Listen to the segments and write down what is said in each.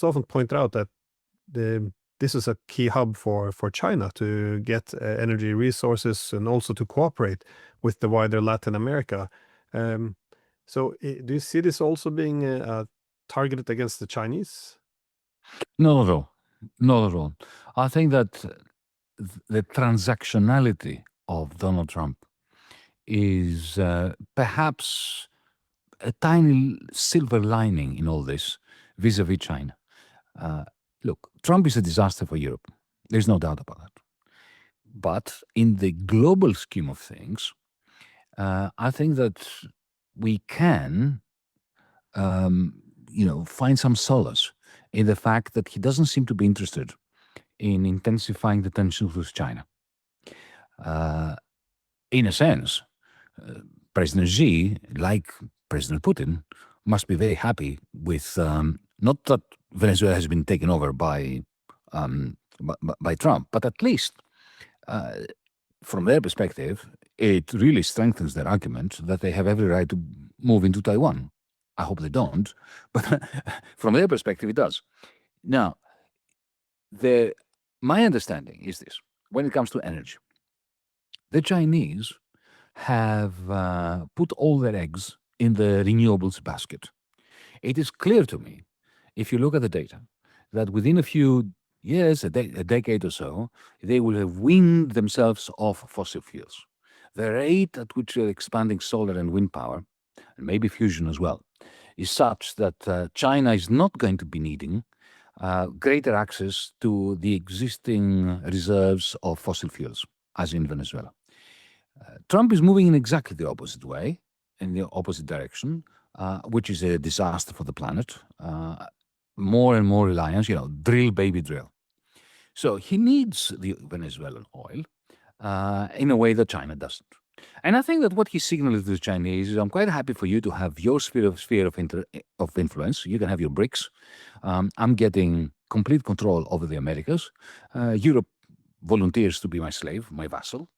often point out that this is a key hub for China to get energy resources and also to cooperate with the wider Latin America. So do you see this also being targeted against the Chinese? Not at all. Not at all. I think that the transactionality of Donald Trump is perhaps a tiny silver lining in all this vis-a-vis China. Look, Trump is a disaster for Europe. There's no doubt about that. But in the global scheme of things, I think that we can, find some solace in the fact that he doesn't seem to be interested in intensifying the tensions with China. In a sense, President Xi, like President Putin, must be very happy with not that Venezuela has been taken over by Trump, but at least from their perspective, it really strengthens their argument that they have every right to move into Taiwan. I hope they don't, but from their perspective, it does. Now, my understanding is this: when it comes to energy, the Chinese have put all their eggs in the renewables basket. It is clear to me, if you look at the data, that within a few years, a decade or so, they will have weaned themselves off fossil fuels. The rate at which they're expanding solar and wind power, and maybe fusion as well, is such that China is not going to be needing greater access to the existing reserves of fossil fuels, as in Venezuela. Trump is moving in exactly the opposite way, in the opposite direction, which is a disaster for the planet. More and more reliance, drill, baby, drill. So he needs the Venezuelan oil in a way that China doesn't. And I think that what he's signaling to the Chinese is, I'm quite happy for you to have your sphere of influence. You can have your BRICS. I'm getting complete control over the Americas. Europe volunteers to be my slave, my vassal.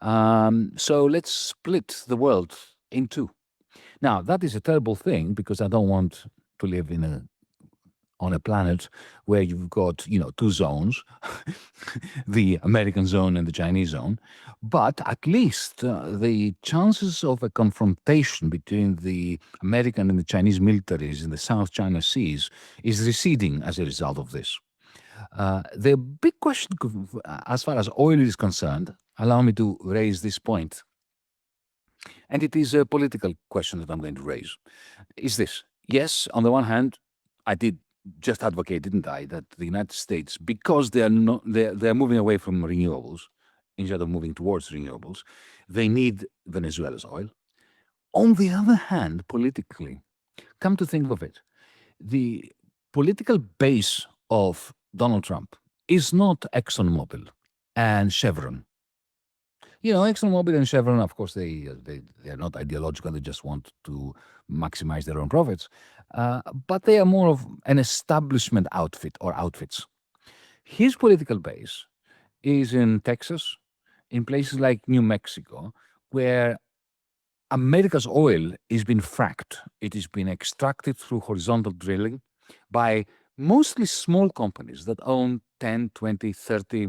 So let's split the world in two. Now, that is a terrible thing because I don't want to live on a planet where you've got, two zones, the American zone and the Chinese zone. But at least the chances of a confrontation between the American and the Chinese militaries in the South China Seas is receding as a result of this. The big question, as far as oil is concerned, allow me to raise this point. And it is a political question that I'm going to raise. Is this: yes, on the one hand, I did just advocate, didn't I, that the United States, because they're moving away from renewables instead of moving towards renewables, they need Venezuela's oil. On the other hand, politically, come to think of it, the political base of Donald Trump is not ExxonMobil and Chevron. ExxonMobil and Chevron, of course, they are not ideological. They just want to maximize their own profits. But they are more of an establishment outfit or outfits. His political base is in Texas, in places like New Mexico, where America's oil is being fracked. It is being extracted through horizontal drilling by mostly small companies that own 10, 20, 30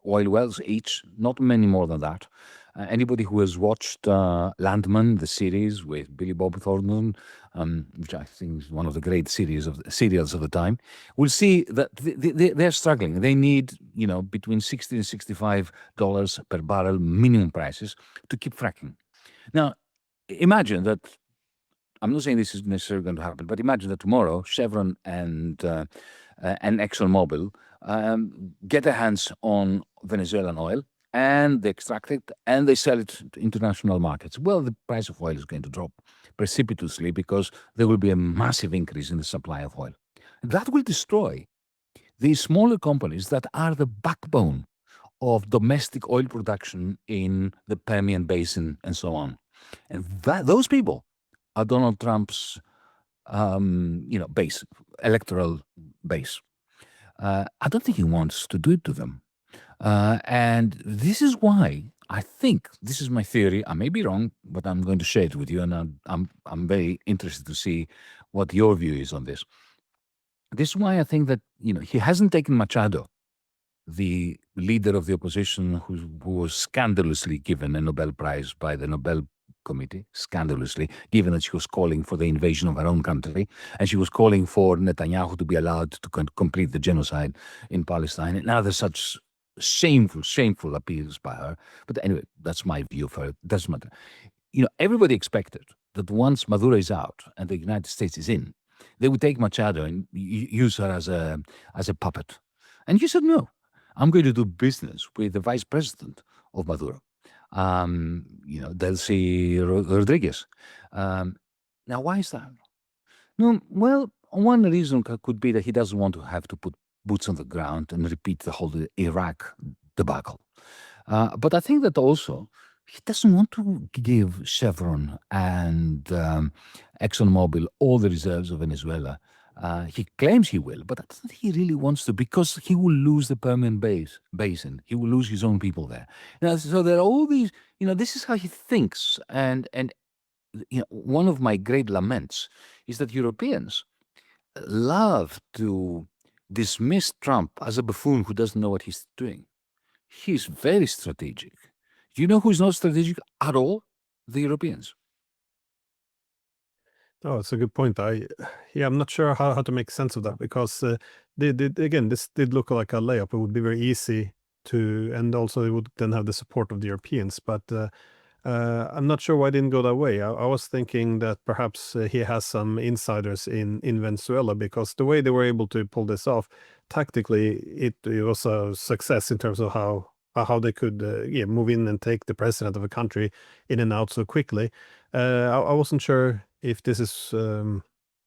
oil wells each, not many more than that. Anybody who has watched Landman, the series with Billy Bob Thornton, which I think is one of the great serials of the time, will see that they're struggling. They need, between $60 and $65 per barrel minimum prices to keep fracking. Now, imagine that. I'm not saying this is necessarily going to happen, but imagine that tomorrow Chevron and ExxonMobil get their hands on Venezuelan oil, and they extract it and they sell it to international markets. Well, the price of oil is going to drop precipitously because there will be a massive increase in the supply of oil. That will destroy these smaller companies that are the backbone of domestic oil production in the Permian Basin and so on. And those people are Donald Trump's base, electoral base. I don't think he wants to do it to them. And this is why I think, this is my theory, I may be wrong, but I'm going to share it with you, and I'm very interested to see what your view is on this. This is why I think that he hasn't taken Machado, the leader of the opposition, who was scandalously given a Nobel Prize by the Nobel Committee, scandalously, given that she was calling for the invasion of her own country, and she was calling for Netanyahu to be allowed to complete the genocide in Palestine, and other such shameful appeals by her. But anyway, that's my view of her. It doesn't matter. Everybody expected that once Maduro is out and the United States is in, they would take Machado and use her as a puppet. And he said, no, I'm going to do business with the vice president of Maduro, Delcy Rodriguez. Now, why is that? No, well, one reason could be that he doesn't want to have to put boots on the ground and repeat the whole Iraq debacle. But I think that also he doesn't want to give Chevron and ExxonMobil all the reserves of Venezuela. He claims he will, but I don't think he really wants to, because he will lose the Permian Basin. He will lose his own people there. Now, so there are all these, this is how he thinks. And one of my great laments is that Europeans love to dismiss Trump as a buffoon who doesn't know what he's doing. He's very strategic. You know who's not strategic at all? The Europeans. Oh, it's a good point. I'm not sure how to make sense of that, because again, this did look like a layup. It would be very easy to, and also it would then have the support of the Europeans. But I'm not sure why it didn't go that way. I was thinking that perhaps he has some insiders in Venezuela, because the way they were able to pull this off, tactically, it was a success in terms of how they could move in and take the president of a country in and out so quickly. I wasn't sure if this is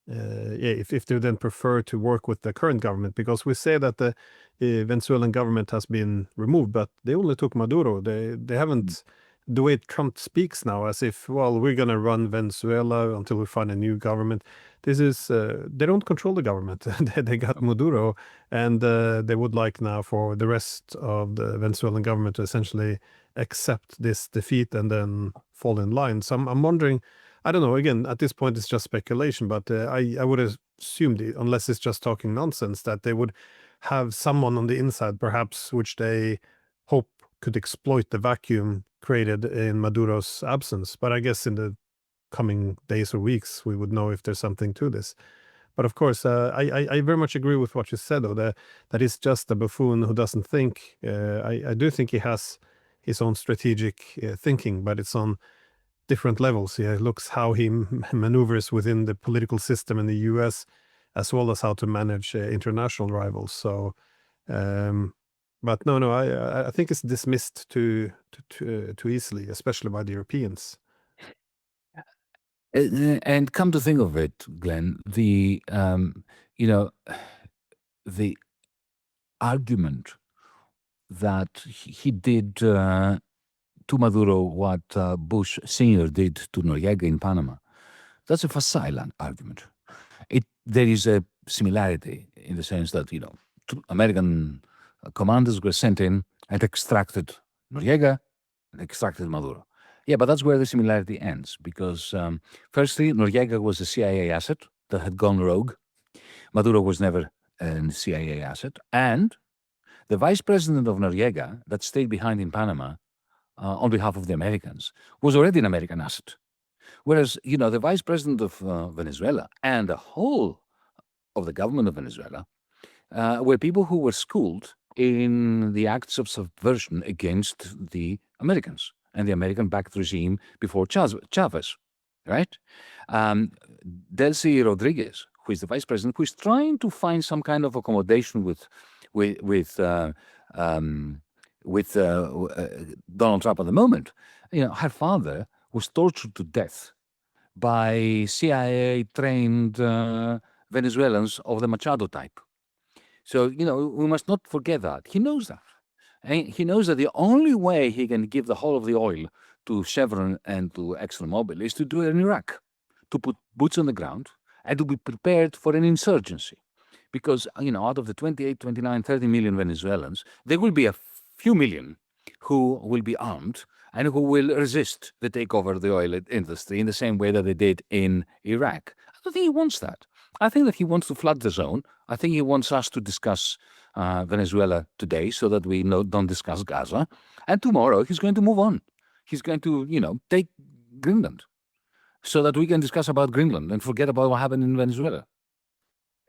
if they then prefer to work with the current government, because we say that the Venezuelan government has been removed, but they only took Maduro. They haven't. The way Trump speaks now, as if, well, we're going to run Venezuela until we find a new government. This is, they don't control the government. They got Maduro, and they would like now for the rest of the Venezuelan government to essentially accept this defeat and then fall in line. So I'm wondering, I don't know, again, at this point it's just speculation, but I would assume, unless it's just talking nonsense, that they would have someone on the inside, perhaps, which they hope could exploit the vacuum created in Maduro's absence. But I guess in the coming days or weeks, we would know if there's something to this. But of course, I very much agree with what you said, though, that he's just a buffoon who doesn't think. I do think he has his own strategic thinking, but it's on different levels. He looks how he maneuvers within the political system in the US, as well as how to manage international rivals. So, but no, I think it's dismissed too easily, especially by the Europeans. And come to think of it, Glenn, the argument that he did to Maduro what Bush Sr. did to Noriega in Panama, that's a facile argument. There is a similarity in the sense that, American commanders were sent in and extracted Noriega and extracted Maduro. Yeah, but that's where the similarity ends, because firstly, Noriega was a CIA asset that had gone rogue. Maduro was never a CIA asset. And the vice president of Noriega that stayed behind in Panama on behalf of the Americans was already an American asset. Whereas, the vice president of Venezuela and the whole of the government of Venezuela were people who were schooled in the acts of subversion against the Americans and the American-backed regime before Chavez, right? Delcy Rodriguez, who is the vice president, who is trying to find some kind of accommodation with Donald Trump at the moment. Her father was tortured to death by CIA-trained Venezuelans of the Machado type. So, we must not forget that. He knows that. And he knows that the only way he can give the whole of the oil to Chevron and to ExxonMobil is to do it in Iraq, to put boots on the ground and to be prepared for an insurgency. Because, out of the 28, 29, 30 million Venezuelans, there will be a few million who will be armed and who will resist the takeover of the oil industry in the same way that they did in Iraq. I don't think he wants that. I think that he wants to flood the zone. I think he wants us to discuss Venezuela today so that we don't discuss Gaza. And tomorrow he's going to move on. He's going to, take Greenland so that we can discuss about Greenland and forget about what happened in Venezuela.